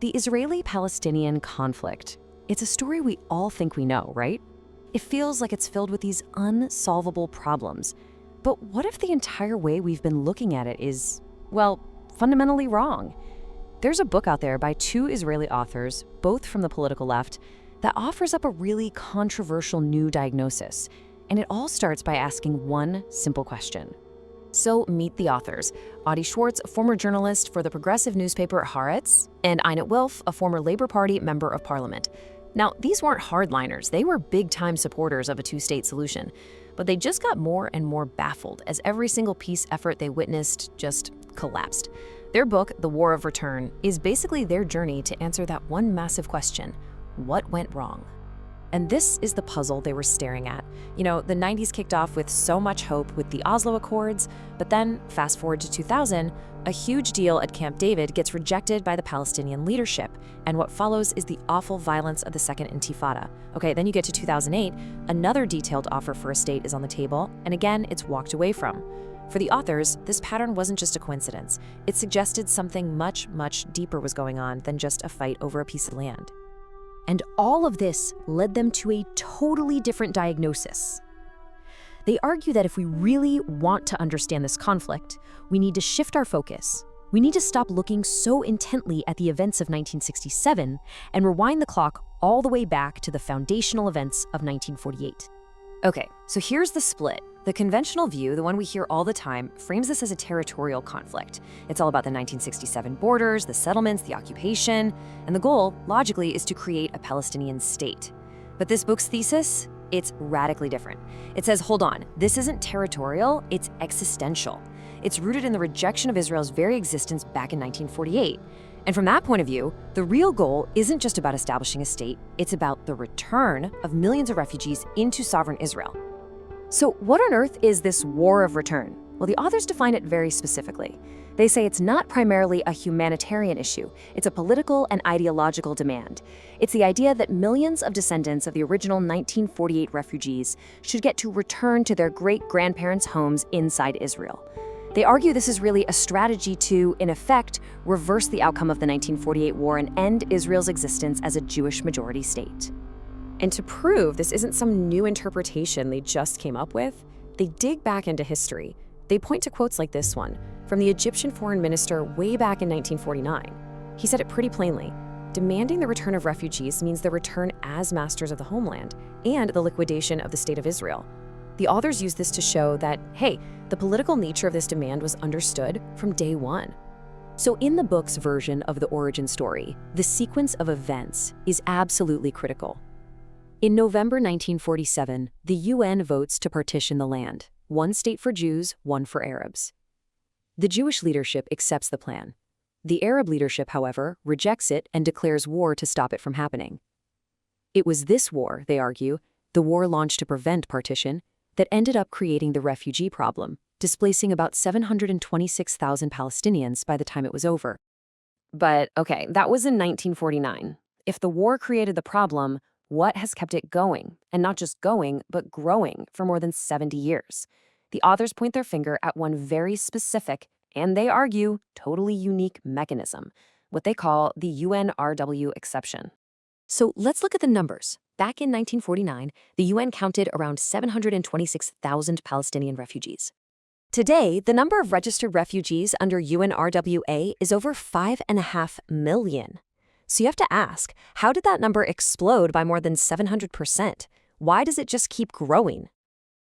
The Israeli-Palestinian conflict. It's a story we all think we know, right? It feels like it's filled with these unsolvable problems. But what if the entire way we've been looking at it is, well, fundamentally wrong? There's a book out there by two Israeli authors, both from the political left, that offers up a really controversial new diagnosis. And it all starts by asking one simple question. So meet the authors, Schwartz, a former journalist for the progressive newspaper Haaretz, and Einat Wilf, a former Labour Party member of parliament. Now, these weren't hardliners, they were big-time supporters of a two-state solution, but they just got more and more baffled as every single peace effort they witnessed just collapsed. Their book, The War of Return, is basically their journey to answer that one massive question: what went wrong? And this is the puzzle they were staring at. You know, the 90s kicked off with so much hope with the Oslo Accords, but then, fast forward to 2000, a huge deal at Camp David gets rejected by the Palestinian leadership, and what follows is the awful violence of the Second Intifada. Okay, then you get to 2008, another detailed offer for a state is on the table, and again, it's walked away from. For the authors, this pattern wasn't just a coincidence. It suggested something much, much deeper was going on than just a fight over a piece of land. And all of this led them to a totally different diagnosis. They argue that if we really want to understand this conflict, we need to shift our focus. We need to stop looking so intently at the events of 1967 and rewind the clock all the way back to the foundational events of 1948. Okay, so here's the split. The conventional view, the one we hear all the time, frames this as a territorial conflict. It's all about the 1967 borders, the settlements, the occupation, and the goal, logically, is to create a Palestinian state. But this book's thesis? It's radically different. It says, hold on, this isn't territorial, it's existential. It's rooted in the rejection of Israel's very existence back in 1948. And from that point of view, the real goal isn't just about establishing a state, it's about the return of millions of refugees into sovereign Israel. So what on earth is this war of return? Well, the authors define it very specifically. They say it's not primarily a humanitarian issue, it's a political and ideological demand. It's the idea that millions of descendants of the original 1948 refugees should get to return to their great-grandparents' homes inside Israel. They argue this is really a strategy to, in effect, reverse the outcome of the 1948 war and end Israel's existence as a Jewish majority state. And to prove this isn't some new interpretation they just came up with, they dig back into history. They point to quotes like this one from the Egyptian foreign minister way back in 1949. He said it pretty plainly: demanding the return of refugees means the return as masters of the homeland and the liquidation of the state of Israel. The authors use this to show that, hey, the political nature of this demand was understood from day one. So in the book's version of the origin story, the sequence of events is absolutely critical. In November 1947, the UN votes to partition the land, one state for Jews, one for Arabs. The Jewish leadership accepts the plan. The Arab leadership, however, rejects it and declares war to stop it from happening. It was this war, they argue, the war launched to prevent partition, that ended up creating the refugee problem, displacing about 726,000 Palestinians by the time it was over. But okay, that was in 1949. If the war created the problem, what has kept it going, and not just going, but growing for more than 70 years? The authors point their finger at one very specific, and they argue, totally unique mechanism, what they call the UNRWA exception. So let's look at the numbers. Back in 1949, the UN counted around 726,000 Palestinian refugees. Today, the number of registered refugees under UNRWA is over 5.5 million. So you have to ask, how did that number explode by more than 700%? Why does it just keep growing?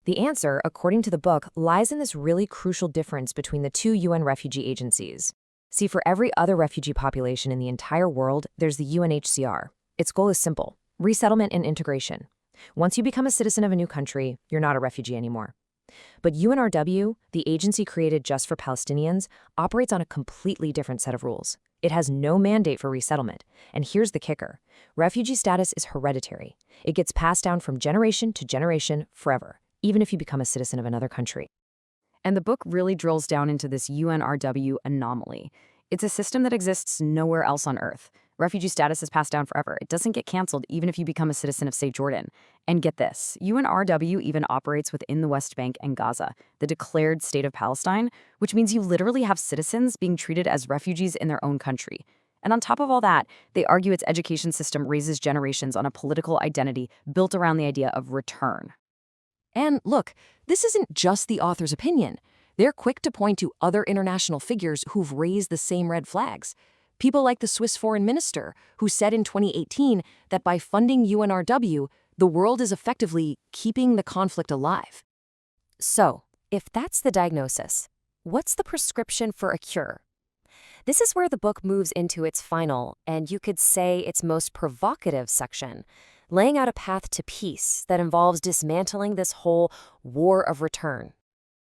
The answer, according to the book, lies in this really crucial difference between the two UN refugee agencies. See, for every other refugee population in the entire world, there's the UNHCR. Its goal is simple: resettlement and integration. Once you become a citizen of a new country, you're not a refugee anymore. But UNRWA, the agency created just for Palestinians, operates on a completely different set of rules. It has no mandate for resettlement. And here's the kicker: refugee status is hereditary. It gets passed down from generation to generation forever, even if you become a citizen of another country. And the book really drills down into this UNRWA anomaly. It's a system that exists nowhere else on Earth. Refugee status is passed down forever. It doesn't get canceled even if you become a citizen of, say, Jordan. And get this, UNRWA even operates within the West Bank and Gaza, the declared state of Palestine, which means you literally have citizens being treated as refugees in their own country. And on top of all that, they argue its education system raises generations on a political identity built around the idea of return. And look, this isn't just the author's opinion. They're quick to point to other international figures who've raised the same red flags. People like the Swiss foreign minister, who said in 2018 that by funding UNRW, the world is effectively keeping the conflict alive. So, if that's the diagnosis, what's the prescription for a cure? This is where the book moves into its final, and you could say its most provocative section, laying out a path to peace that involves dismantling this whole war of return.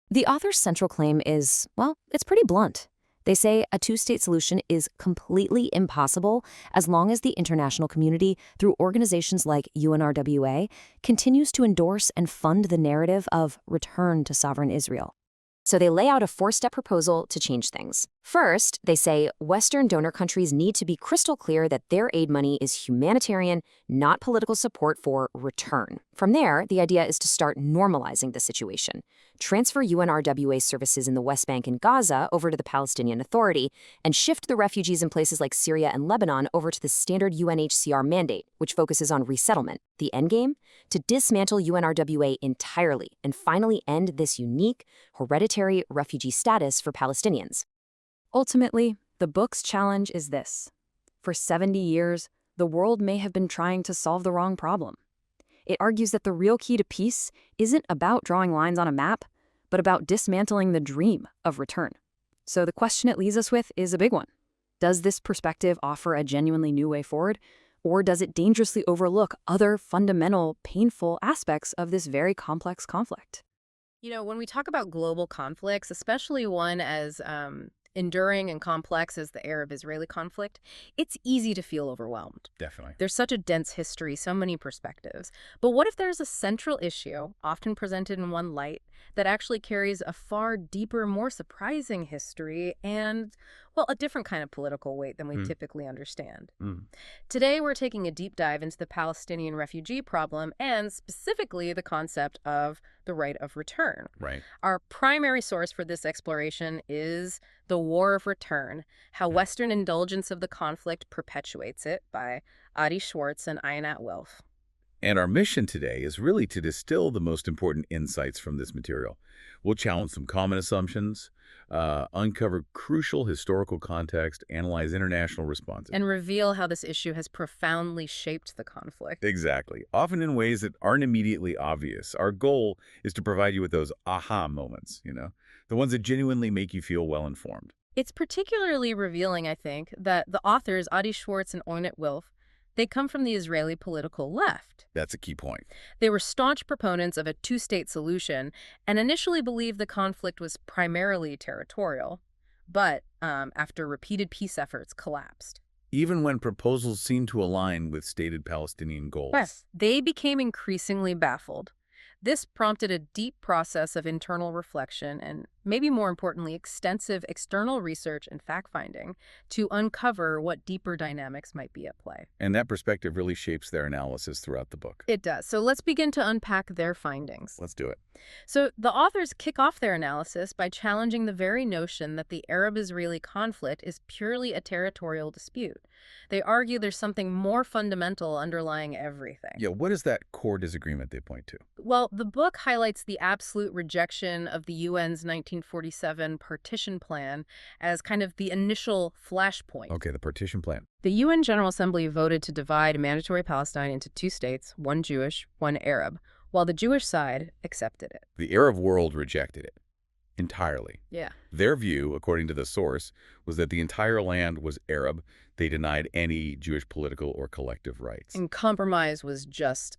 The author's central claim is, well, it's pretty blunt. They say a two-state solution is completely impossible as long as the international community, through organizations like UNRWA, continues to endorse and fund the narrative of return to sovereign Israel. So they lay out a four-step proposal to change things. First, they say Western donor countries need to be crystal clear that their aid money is humanitarian, not political support for return. From there, the idea is to start normalizing the situation. Transfer UNRWA services in the West Bank and Gaza over to the Palestinian Authority, and shift the refugees in places like Syria and Lebanon over to the standard UNHCR mandate, which focuses on resettlement. The endgame? To dismantle UNRWA entirely and finally end this unique, hereditary refugee status for Palestinians. Ultimately, the book's challenge is this. For 70 years, the world may have been trying to solve the wrong problem. It argues that the real key to peace isn't about drawing lines on a map, but about dismantling the dream of return. So the question it leaves us with is a big one. Does this perspective offer a genuinely new way forward, or does it dangerously overlook other fundamental, painful aspects of this very complex conflict? You know, when we talk about global conflicts, especially one as enduring and complex as the Arab-Israeli conflict, it's easy to feel overwhelmed. Definitely. There's such a dense history, so many perspectives. But what if there's a central issue, often presented in one light, that actually carries a far deeper, more surprising history and, well, a different kind of political weight than we typically understand? Today, we're taking a deep dive into the Palestinian refugee problem and specifically the concept of the right of return. Right. Our primary source for this exploration is The War of Return, How Western Indulgence of the Conflict Perpetuates It by Schwartz and Einat Wilf. And our mission today is really to distill the most important insights from this material. We'll challenge some common assumptions, uncover crucial historical context, analyze international responses. And reveal how this issue has profoundly shaped the conflict. Exactly. Often in ways that aren't immediately obvious. Our goal is to provide you with those aha moments, the ones that genuinely make you feel well-informed. It's particularly revealing, I think, that the authors, Schwartz and Einat Wilf, they come from the Israeli political left. That's a key point. They were staunch proponents of a two-state solution and initially believed the conflict was primarily territorial, but after repeated peace efforts, collapsed. Even when proposals seemed to align with stated Palestinian goals. Yes, they became increasingly baffled. This prompted a deep process of internal reflection and, maybe more importantly, extensive external research and fact-finding to uncover what deeper dynamics might be at play. And that perspective really shapes their analysis throughout the book. It does. So let's begin to unpack their findings. Let's do it. So the authors kick off their analysis by challenging the very notion that the Arab-Israeli conflict is purely a territorial dispute. They argue there's something more fundamental underlying everything. Yeah, what is that core disagreement they point to? Well, the book highlights the absolute rejection of the UN's 1947 partition plan as kind of the initial flashpoint. Okay, the partition plan. The UN General Assembly voted to divide mandatory Palestine into two states, one Jewish, one Arab, while the Jewish side accepted it. The Arab world rejected it entirely. Yeah. Their view, according to the source, was that the entire land was Arab. They denied any Jewish political or collective rights. And compromise was just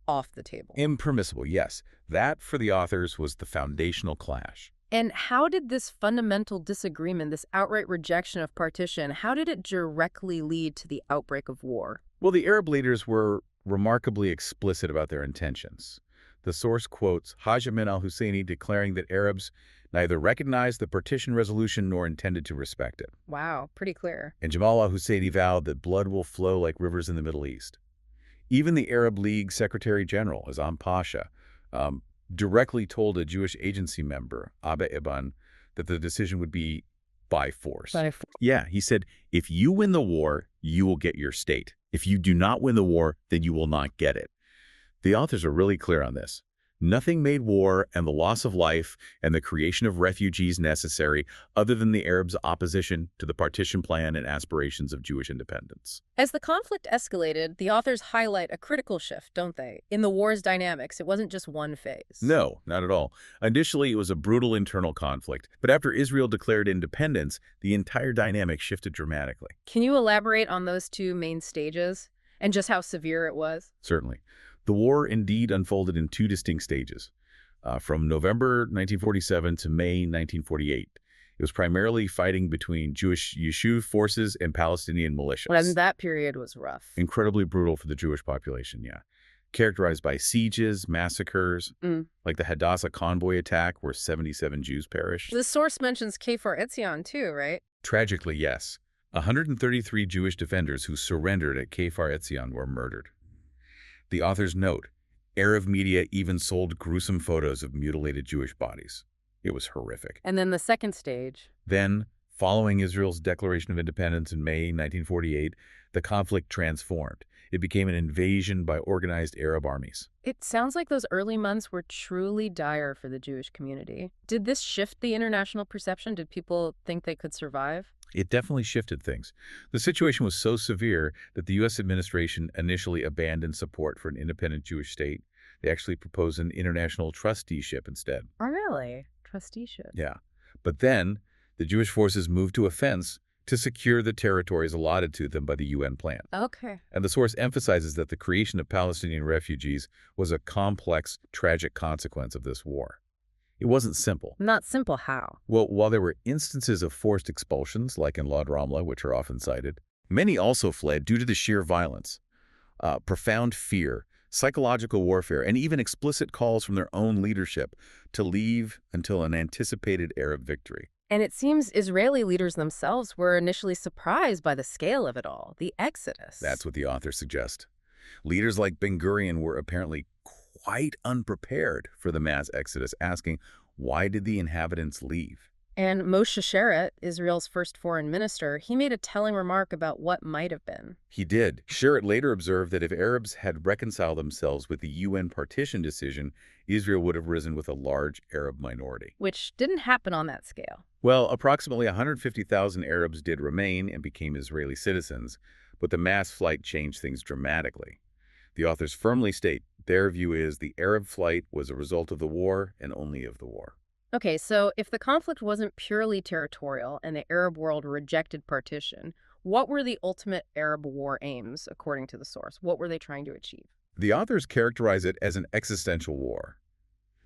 off the table. Impermissible, yes. That, for the authors, was the foundational clash. And how did this fundamental disagreement, this outright rejection of partition, how did it directly lead to the outbreak of war? Well, the Arab leaders were remarkably explicit about their intentions. The source quotes Haj Amin al-Husseini declaring that Arabs neither recognized the partition resolution nor intended to respect it. Wow, pretty clear. And Jamal al-Husseini vowed that blood will flow like rivers in the Middle East. Even the Arab League Secretary General, Azam Pasha, directly told a Jewish agency member, Abba Ibn, that the decision would be by force. By force. Yeah, he said, if you win the war, you will get your state. If you do not win the war, then you will not get it. The authors are really clear on this. Nothing made war and the loss of life and the creation of refugees necessary other than the Arabs' opposition to the partition plan and aspirations of Jewish independence. As the conflict escalated, the authors highlight a critical shift, don't they? In the war's dynamics, it wasn't just one phase. No, not at all. Initially, it was a brutal internal conflict, but after Israel declared independence, the entire dynamic shifted dramatically. Can you elaborate on those two main stages and just how severe it was? Certainly. The war indeed unfolded in two distinct stages. From November 1947 to May 1948. It was primarily fighting between Jewish Yishuv forces and Palestinian militias. And that period was rough. Incredibly brutal for the Jewish population, yeah. Characterized by sieges, massacres, like the Hadassah convoy attack where 77 Jews perished. The source mentions Kfar Etzion too, right? Tragically, yes. 133 Jewish defenders who surrendered at Kfar Etzion were murdered. The authors note, Arab media even sold gruesome photos of mutilated Jewish bodies. It was horrific. And then the second stage. Then, following Israel's declaration of independence in May 1948, the conflict transformed. It became an invasion by organized Arab armies. It sounds like those early months were truly dire for the Jewish community. Did this shift the international perception? Did people think they could survive? It definitely shifted things. The situation was so severe that the U.S. administration initially abandoned support for an independent Jewish state. They actually proposed an international trusteeship instead. Oh, really? Trusteeship? Yeah. But then, the Jewish forces moved to a fence to secure the territories allotted to them by the UN plan. Okay. And the source emphasizes that the creation of Palestinian refugees was a complex, tragic consequence of this war. It wasn't simple. Not simple how? Well, while there were instances of forced expulsions, like in Lod Ramla, which are often cited, many also fled due to the sheer violence, profound fear, psychological warfare, and even explicit calls from their own leadership to leave until an anticipated Arab victory. And it seems Israeli leaders themselves were initially surprised by the scale of it all, the exodus. That's what the authors suggest. Leaders like Ben-Gurion were apparently quite unprepared for the mass exodus, asking, why did the inhabitants leave? And Moshe Sharett, Israel's first foreign minister, he made a telling remark about what might have been. He did. Sharett later observed that if Arabs had reconciled themselves with the UN partition decision, Israel would have risen with a large Arab minority. Which didn't happen on that scale. Well, approximately 150,000 Arabs did remain and became Israeli citizens, but the mass flight changed things dramatically. The authors firmly state their view is the Arab flight was a result of the war and only of the war. Okay, so if the conflict wasn't purely territorial and the Arab world rejected partition, what were the ultimate Arab war aims, according to the source? What were they trying to achieve? The authors characterize it as an existential war.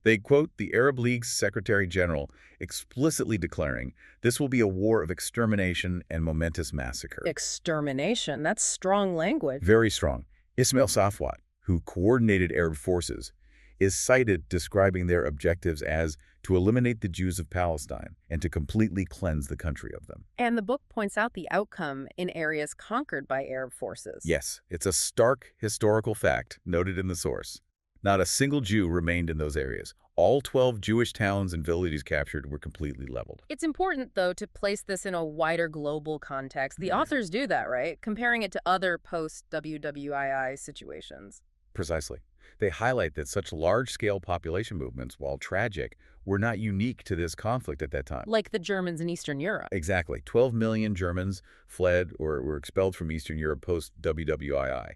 They quote the Arab League's Secretary General explicitly declaring, this will be a war of extermination and momentous massacre. Extermination? That's strong language. Very strong. Ismail Safwat, who coordinated Arab forces, is cited describing their objectives as to eliminate the Jews of Palestine and to completely cleanse the country of them. And the book points out the outcome in areas conquered by Arab forces. Yes, it's a stark historical fact noted in the source. Not a single Jew remained in those areas. All 12 Jewish towns and villages captured were completely leveled. It's important, though, to place this in a wider global context. The authors do that, right? Comparing it to other post-WWII situations. Precisely. They highlight that such large-scale population movements, while tragic, were not unique to this conflict at that time. Like the Germans in Eastern Europe. Exactly. 12 million Germans fled or were expelled from Eastern Europe post-WWII.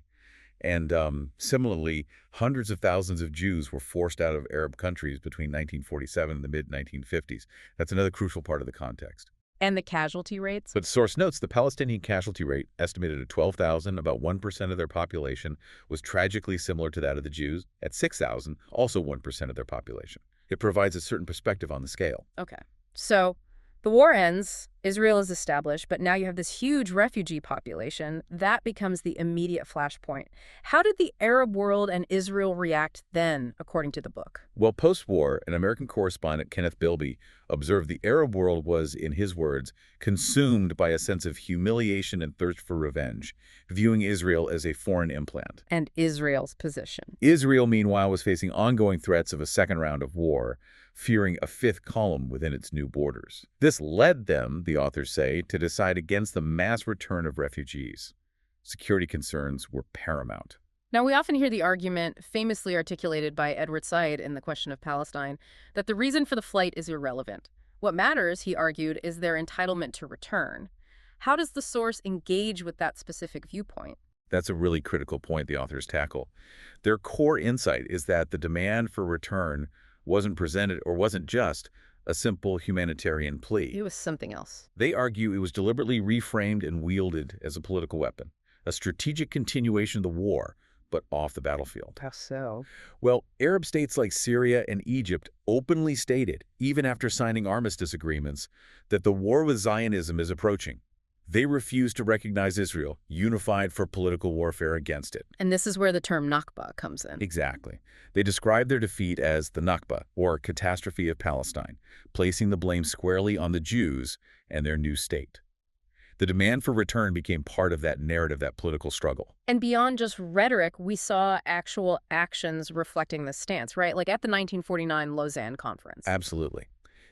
And similarly, hundreds of thousands of Jews were forced out of Arab countries between 1947 and the mid-1950s. That's another crucial part of the context. And the casualty rates? But the source notes the Palestinian casualty rate, estimated at 12,000, about 1% of their population, was tragically similar to that of the Jews. At 6,000, also 1% of their population. It provides a certain perspective on the scale. Okay. So the war ends, Israel is established, but now you have this huge refugee population. That becomes the immediate flashpoint. How did the Arab world and Israel react then, according to the book? Well, post-war, an American correspondent, Kenneth Bilby, observed the Arab world was, in his words, consumed by a sense of humiliation and thirst for revenge, viewing Israel as a foreign implant. And Israel's position. Israel, meanwhile, was facing ongoing threats of a second round of war, fearing a fifth column within its new borders. This led them, the authors say, to decide against the mass return of refugees. Security concerns were paramount. Now, we often hear the argument, famously articulated by Edward Said in The Question of Palestine, that the reason for the flight is irrelevant. What matters, he argued, is their entitlement to return. How does the source engage with that specific viewpoint? That's a really critical point the authors tackle. Their core insight is that the demand for return wasn't presented or wasn't just a simple humanitarian plea. It was something else. They argue it was deliberately reframed and wielded as a political weapon, a strategic continuation of the war, but off the battlefield. How so? Well, Arab states like Syria and Egypt openly stated, even after signing armistice agreements, that the war with Zionism is approaching. They refuse to recognize Israel, unified for political warfare against it. And this is where the term Nakba comes in. Exactly. They describe their defeat as the Nakba, or catastrophe of Palestine, placing the blame squarely on the Jews and their new state. The demand for return became part of that narrative, that political struggle. And beyond just rhetoric, we saw actual actions reflecting this stance, right? Like at the 1949 Lausanne Conference. Absolutely.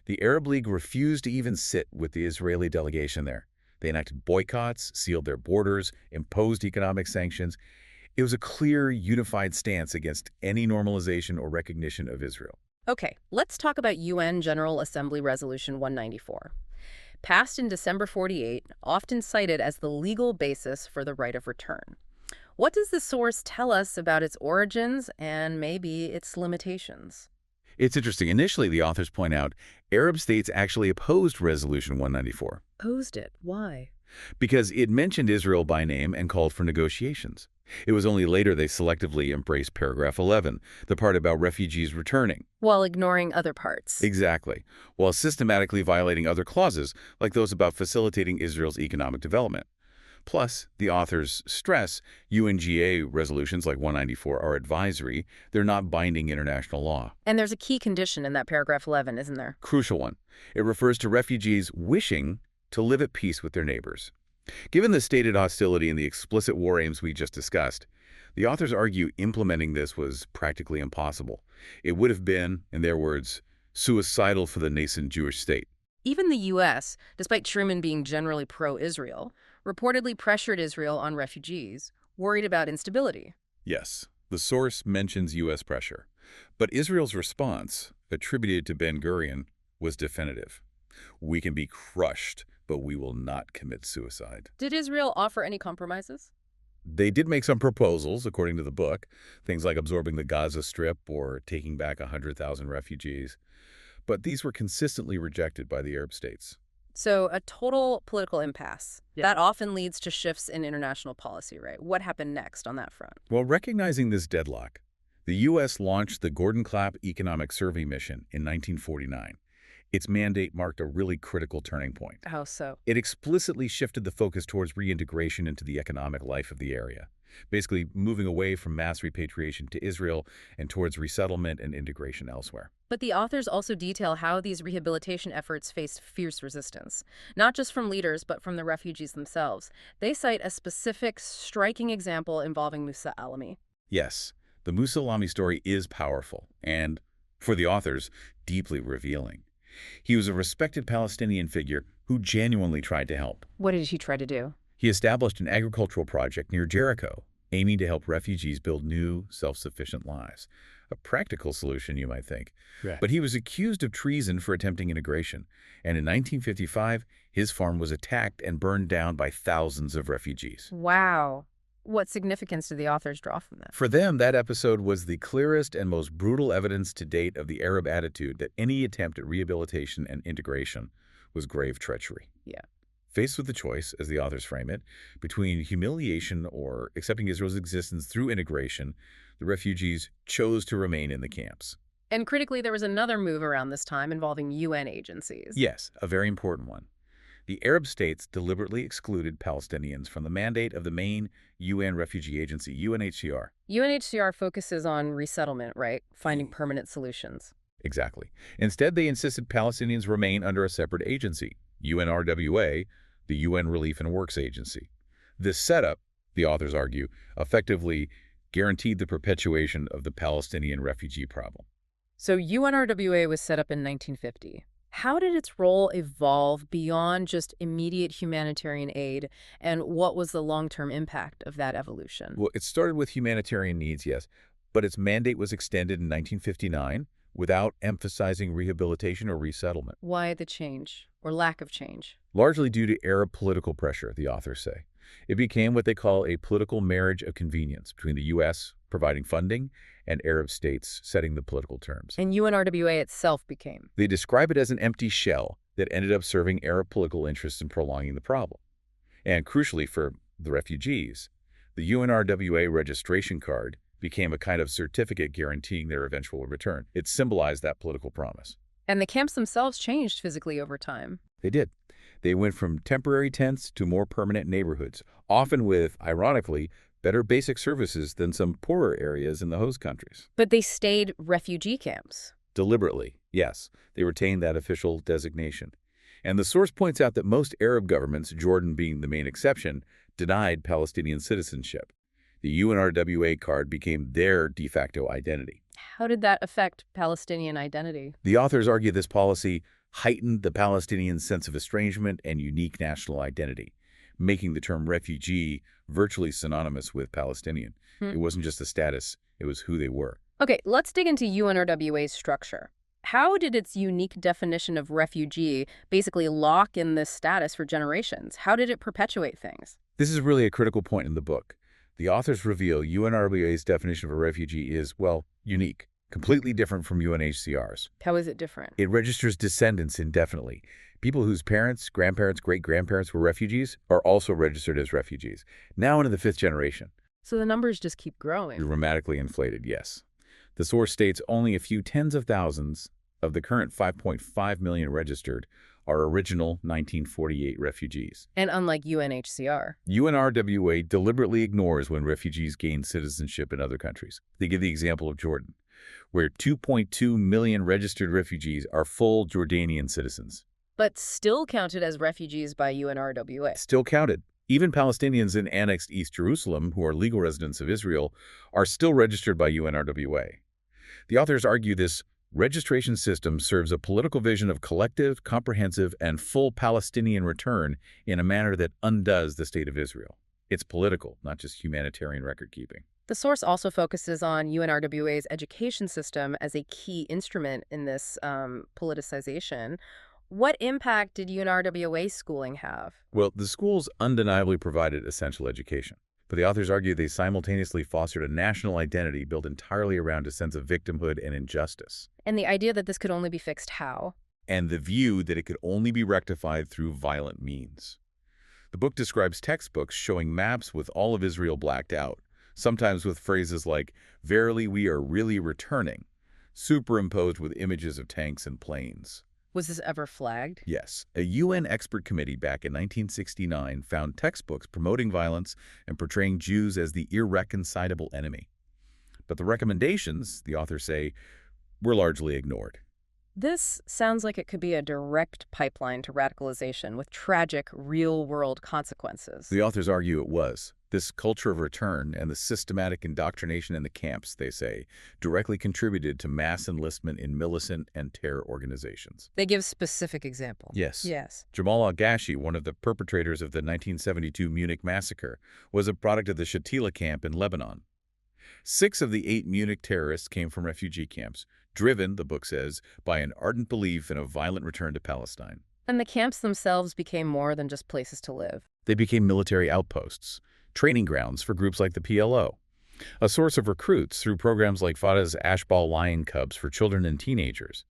The Arab League refused to even sit with the Israeli delegation there. They enacted boycotts, sealed their borders, imposed economic sanctions. It was a clear, unified stance against any normalization or recognition of Israel. Okay, let's talk about UN General Assembly Resolution 194. Passed in December 48, often cited as the legal basis for the right of return. What does the source tell us about its origins and maybe its limitations? It's interesting. Initially, the authors point out, Arab states actually opposed Resolution 194. Opposed it. Why? Because it mentioned Israel by name and called for negotiations. It was only later they selectively embraced paragraph 11, the part about refugees returning. While ignoring other parts. Exactly, while systematically violating other clauses, like those about facilitating Israel's economic development. Plus, the authors stress UNRWA resolutions like 194 are advisory. They're not binding international law. And there's a key condition in that paragraph 11, isn't there? Crucial one. It refers to refugees wishing to live at peace with their neighbors. Given the stated hostility and the explicit war aims we just discussed, the authors argue implementing this was practically impossible. It would have been, in their words, suicidal for the nascent Jewish state. Even the U.S., despite Truman being generally pro-Israel, reportedly pressured Israel on refugees, worried about instability. Yes, the source mentions U.S. pressure. But Israel's response, attributed to Ben-Gurion, was definitive. We can be crushed, but we will not commit suicide. Did Israel offer any compromises? They did make some proposals, according to the book, things like absorbing the Gaza Strip or taking back 100,000 refugees. But these were consistently rejected by the Arab states. So a total political impasse. Yeah. That often leads to shifts in international policy, right? What happened next on that front? Well, recognizing this deadlock, the U.S. launched the Gordon Clapp Economic Survey Mission in 1949. Its mandate marked a really critical turning point. How so? It explicitly shifted the focus towards reintegration into the economic life of the area, basically moving away from mass repatriation to Israel and towards resettlement and integration elsewhere. But the authors also detail how these rehabilitation efforts faced fierce resistance, not just from leaders, but from the refugees themselves. They cite a specific, striking example involving Musa Alami. Yes, the Musa Alami story is powerful and, for the authors, deeply revealing. He was a respected Palestinian figure who genuinely tried to help. What did he try to do? He established an agricultural project near Jericho, aiming to help refugees build new, self-sufficient lives. A practical solution, you might think. Right. But he was accused of treason for attempting integration, and in 1955, his farm was attacked and burned down by thousands of refugees. Wow. What significance do the authors draw from that? For them, that episode was the clearest and most brutal evidence to date of the Arab attitude that any attempt at rehabilitation and integration was grave treachery. Yeah. Faced with the choice, as the authors frame it, between humiliation or accepting Israel's existence through integration, the refugees chose to remain in the camps. And critically, there was another move around this time involving UN agencies. Yes, a very important one. The Arab states deliberately excluded Palestinians from the mandate of the main UN refugee agency, UNHCR. UNHCR focuses on resettlement, right? Finding permanent solutions. Exactly. Instead, they insisted Palestinians remain under a separate agency, UNRWA, the UN Relief and Works Agency. This setup, the authors argue, effectively guaranteed the perpetuation of the Palestinian refugee problem. So UNRWA was set up in 1950. How did its role evolve beyond just immediate humanitarian aid, and what was the long-term impact of that evolution? Well, it started with humanitarian needs, yes, but its mandate was extended in 1959 without emphasizing rehabilitation or resettlement, Why the change, or lack of change? largely due to Arab political pressure, the authors say. It became what they call a political marriage of convenience between the U.S. providing funding and Arab states setting the political terms. And UNRWA itself became. They describe it as an empty shell that ended up serving Arab political interests and prolonging the problem. And crucially for the refugees, the UNRWA registration card became a kind of certificate guaranteeing their eventual return. It symbolized that political promise. And the camps themselves changed physically over time. They did. They went from temporary tents to more permanent neighborhoods, often with, ironically, better basic services than some poorer areas in the host countries. But they stayed refugee camps. Deliberately, yes, they retained that official designation. And the source points out that most Arab governments, Jordan being the main exception, denied Palestinian citizenship. The UNRWA card became their de facto identity. How did that affect Palestinian identity? The authors argue this policy heightened the Palestinian sense of estrangement and unique national identity, making the term refugee virtually synonymous with Palestinian. It wasn't just a status, it was who they were. Okay, let's dig into UNRWA's structure. How did its unique definition of refugee basically lock in this status for generations? How did it perpetuate things? This is really a critical point in the book. The authors reveal UNRWA's definition of a refugee is, well, unique, completely different from UNHCR's. How is it different? It registers descendants indefinitely. People whose parents, grandparents, great-grandparents were refugees are also registered as refugees, now into the 5th generation. So the numbers just keep growing. Dramatically inflated, yes. The source states only a few tens of thousands of the current 5.5 million registered are original 1948 refugees. And unlike UNHCR. UNRWA deliberately ignores when refugees gain citizenship in other countries. They give the example of Jordan, where 2.2 million registered refugees are full Jordanian citizens. But still counted as refugees by UNRWA. Still counted. Even Palestinians in annexed East Jerusalem, who are legal residents of Israel, are still registered by UNRWA. The authors argue this registration system serves a political vision of collective, comprehensive, and full Palestinian return in a manner that undoes the state of Israel. It's political, not just humanitarian record-keeping. The source also focuses on UNRWA's education system as a key instrument in this politicization. What impact did UNRWA schooling have? Well, the schools undeniably provided essential education, but the authors argue they simultaneously fostered a national identity built entirely around a sense of victimhood and injustice. And the idea that this could only be fixed how? And the view that it could only be rectified through violent means. The book describes textbooks showing maps with all of Israel blacked out, sometimes with phrases like, "Verily we are really returning," superimposed with images of tanks and planes. Was this ever flagged? Yes. A UN expert committee back in 1969 found textbooks promoting violence and portraying Jews as the irreconcilable enemy. But the recommendations, the authors say, were largely ignored. This sounds like it could be a direct pipeline to radicalization with tragic, real-world consequences. The authors argue it was. This culture of return and the systematic indoctrination in the camps, they say, directly contributed to mass enlistment in militant and terror organizations. They give specific examples. Yes. Jamal al-Ghashi, one of the perpetrators of the 1972 Munich massacre, was a product of the Shatila camp in Lebanon. 6 of the 8 Munich terrorists came from refugee camps, driven, the book says, by an ardent belief in a violent return to Palestine. And the camps themselves became more than just places to live. They became military outposts, training grounds for groups like the PLO, a source of recruits through programs like Fatah's Ashbal Lion Cubs for children and teenagers.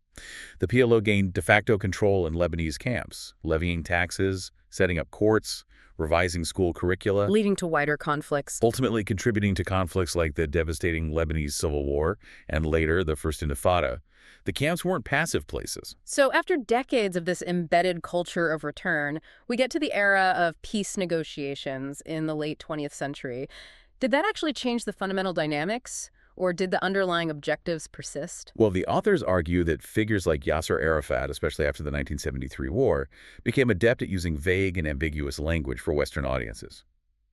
The PLO gained de facto control in Lebanese camps, levying taxes, setting up courts, revising school curricula, Leading to wider conflicts. ultimately contributing to conflicts like the devastating Lebanese Civil War and later the First Intifada. The camps weren't passive places. So after decades of this embedded culture of return, we get to the era of peace negotiations in the late 20th century. Did that actually change the fundamental dynamics, or did the underlying objectives persist? Well, the authors argue that figures like Yasser Arafat, especially after the 1973 war, became adept at using vague and ambiguous language for Western audiences,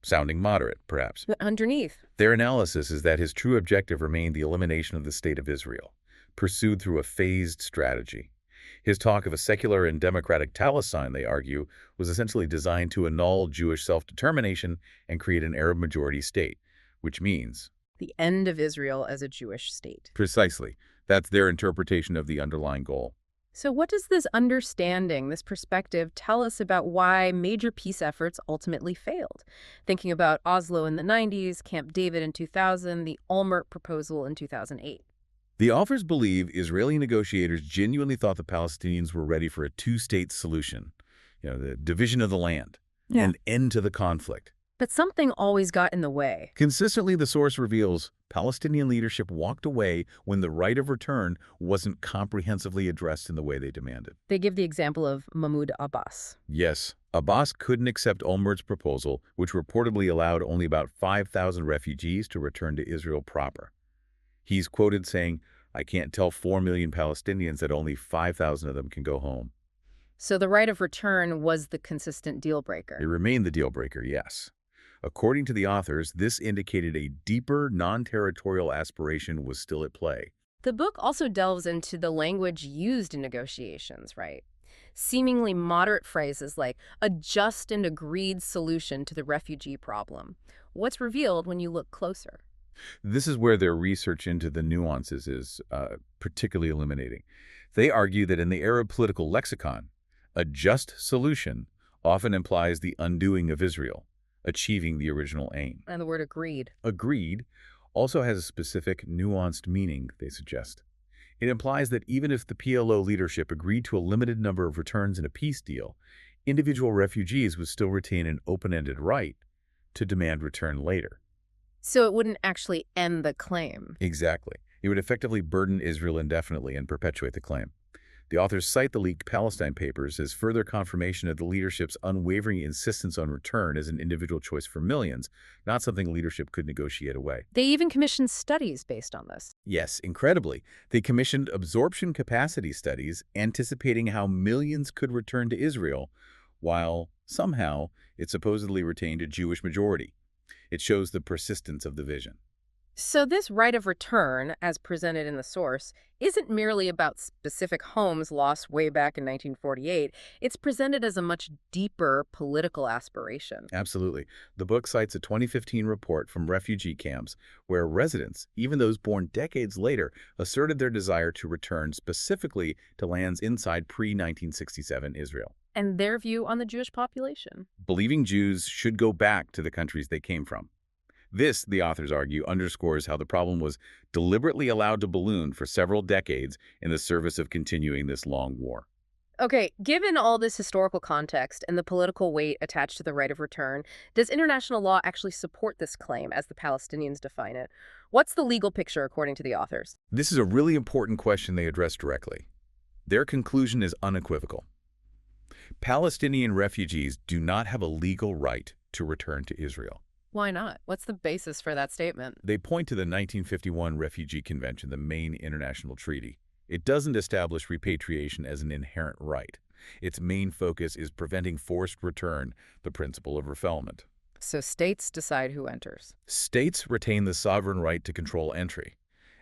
sounding moderate, perhaps. But underneath. Their analysis is that his true objective remained the elimination of the State of Israel, pursued through a phased strategy. His talk of a secular and democratic Palestine, they argue, was essentially designed to annul Jewish self-determination and create an Arab-majority state, which means... The end of Israel as a Jewish state. Precisely. That's their interpretation of the underlying goal. So what does this understanding, this perspective, tell us about why major peace efforts ultimately failed? Thinking about Oslo in the 90s, Camp David in 2000, the Olmert proposal in 2008. The authors believe Israeli negotiators genuinely thought the Palestinians were ready for a two-state solution, the division of the land, an end to the conflict. But something always got in the way. Consistently, the source reveals Palestinian leadership walked away when the right of return wasn't comprehensively addressed in the way they demanded. They give the example of Mahmoud Abbas. Yes, Abbas couldn't accept Olmert's proposal, which reportedly allowed only about 5,000 refugees to return to Israel proper. He's quoted saying, "I can't tell 4 million Palestinians that only 5,000 of them can go home." So the right of return was the consistent deal breaker. It remained the deal breaker, yes. According to the authors, this indicated a deeper, non-territorial aspiration was still at play. The book also delves into the language used in negotiations, right? Seemingly moderate phrases like a just and agreed solution to the refugee problem. What's revealed when you look closer? This is where their research into the nuances is particularly illuminating. They argue that in the Arab political lexicon, a just solution often implies the undoing of Israel, achieving the original aim. And the word agreed. Agreed also has a specific, nuanced meaning, they suggest. It implies that even if the PLO leadership agreed to a limited number of returns in a peace deal, individual refugees would still retain an open-ended right to demand return later. So it wouldn't actually end the claim. Exactly. It would effectively burden Israel indefinitely and perpetuate the claim. The authors cite the leaked Palestine papers as further confirmation of the leadership's unwavering insistence on return as an individual choice for millions, not something leadership could negotiate away. They even commissioned studies based on this. Yes, incredibly. They commissioned absorption capacity studies anticipating how millions could return to Israel, while somehow it supposedly retained a Jewish majority. It shows the persistence of the vision. So this right of return, as presented in the source, isn't merely about specific homes lost way back in 1948. It's presented as a much deeper political aspiration. Absolutely. The book cites a 2015 report from refugee camps where residents, even those born decades later, asserted their desire to return specifically to lands inside pre-1967 Israel. And their view on the Jewish population. Believing Jews should go back to the countries they came from. This, the authors argue, underscores how the problem was deliberately allowed to balloon for several decades in the service of continuing this long war. Okay, given all this historical context and the political weight attached to the right of return, does international law actually support this claim as the Palestinians define it? What's the legal picture according to the authors? This is a really important question they address directly. Their conclusion is unequivocal. Palestinian refugees do not have a legal right to return to Israel. Why not? What's the basis for that statement? They point to the 1951 Refugee Convention, the main international treaty. It doesn't establish repatriation as an inherent right. Its main focus is preventing forced return, the principle of refoulement. So states decide who enters. States retain the sovereign right to control entry.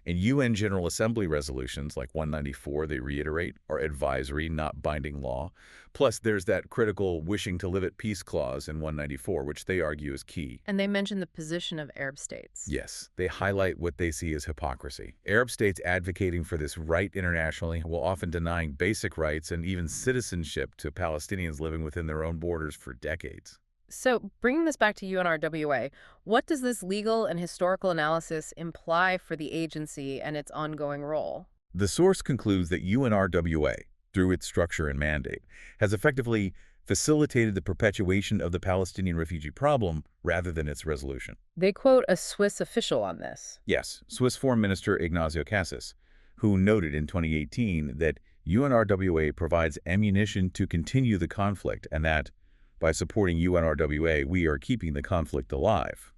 And UN General Assembly resolutions like 194, they reiterate, are advisory, not binding law. Plus, there's that critical wishing to live at peace clause in 194, which they argue is key. And they mention the position of Arab states. Yes, they highlight what they see as hypocrisy. Arab states advocating for this right internationally while often denying basic rights and even citizenship to Palestinians living within their own borders for decades. So bringing this back to UNRWA, what does this legal and historical analysis imply for the agency and its ongoing role? The source concludes that UNRWA, through its structure and mandate, has effectively facilitated the perpetuation of the Palestinian refugee problem rather than its resolution. They quote a Swiss official on this. Yes, Swiss Foreign Minister Ignazio Cassis, who noted in 2018 that UNRWA provides ammunition to continue the conflict and that, by supporting UNRWA, we are keeping the conflict alive.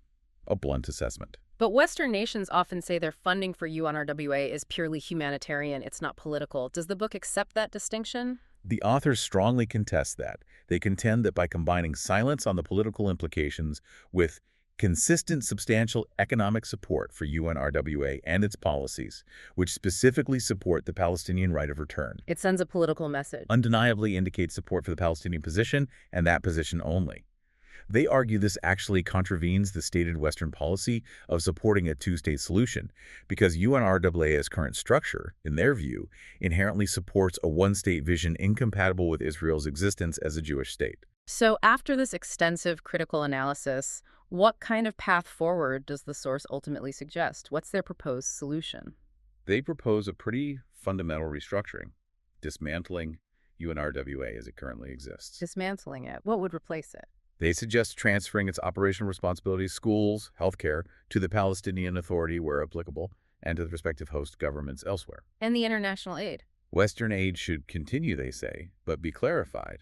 A blunt assessment. But Western nations often say their funding for UNRWA is purely humanitarian, it's not political. Does the book accept that distinction? The authors strongly contest that. They contend that by combining silence on the political implications with consistent, substantial economic support for UNRWA and its policies, which specifically support the Palestinian right of return. It sends a political message. Undeniably indicates support for the Palestinian position and that position only. They argue this actually contravenes the stated Western policy of supporting a two-state solution because UNRWA's current structure, in their view, inherently supports a one-state vision incompatible with Israel's existence as a Jewish state. So after this extensive critical analysis, what kind of path forward does the source ultimately suggest? What's their proposed solution? They propose a pretty fundamental restructuring, dismantling UNRWA as it currently exists. Dismantling it. What would replace it? They suggest transferring its operational responsibilities, schools, healthcare, to the Palestinian Authority where applicable, and to the respective host governments elsewhere. And the international aid. Western aid should continue, they say, but be clarified.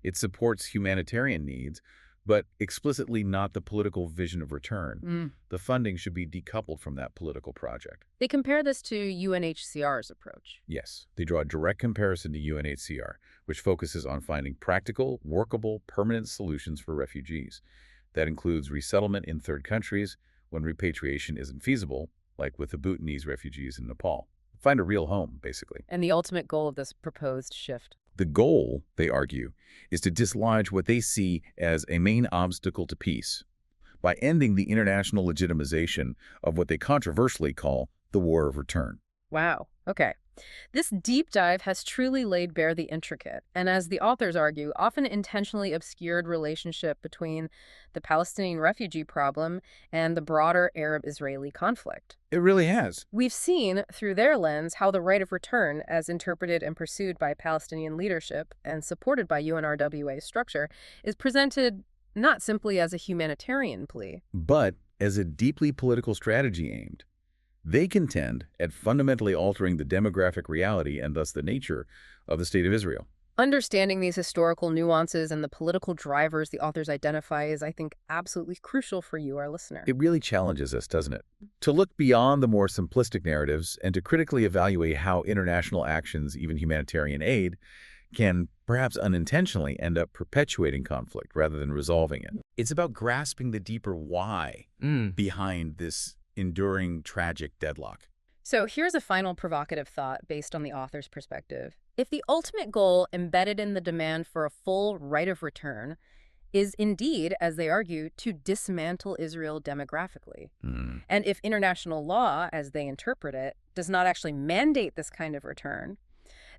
It supports humanitarian needs, but explicitly not the political vision of return. The funding should be decoupled from that political project. They compare this to UNHCR's approach. Yes, they draw a direct comparison to UNHCR, which focuses on finding practical, workable, permanent solutions for refugees. That includes resettlement in third countries when repatriation isn't feasible, like with the Bhutanese refugees in Nepal. Find a real home, basically. And the ultimate goal of this proposed shift. The goal, they argue, is to dislodge what they see as a main obstacle to peace by ending the international legitimization of what they controversially call the war of return. Wow. Okay. This deep dive has truly laid bare the intricate, and as the authors argue, often intentionally obscured relationship between the Palestinian refugee problem and the broader Arab-Israeli conflict. It really has. We've seen, through their lens, how the right of return, as interpreted and pursued by Palestinian leadership and supported by UNRWA's structure, is presented not simply as a humanitarian plea, But as a deeply political strategy aimed. They contend at fundamentally altering the demographic reality and thus the nature of the State of Israel. Understanding these historical nuances and the political drivers the authors identify is, I think, absolutely crucial for you, our listener. It really challenges us, doesn't it? To look beyond the more simplistic narratives and to critically evaluate how international actions, even humanitarian aid, can perhaps unintentionally end up perpetuating conflict rather than resolving it. It's about grasping the deeper why behind this enduring tragic deadlock. So here's a final provocative thought based on the author's perspective. If the ultimate goal embedded in the demand for a full right of return is indeed, as they argue, to dismantle Israel demographically, and if international law, as they interpret it, does not actually mandate this kind of return,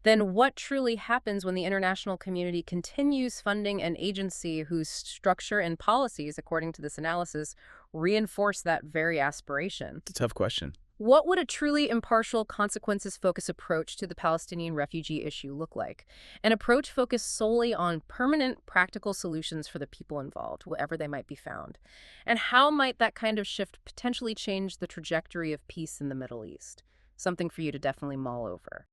then what truly happens when the international community continues funding an agency whose structure and policies, according to this analysis, reinforce that very aspiration? It's a tough question. What would a truly impartial, consequences-focused approach to the Palestinian refugee issue look like? An approach focused solely on permanent, practical solutions for the people involved, wherever they might be found. And how might that kind of shift potentially change the trajectory of peace in the Middle East? Something for you to definitely mull over.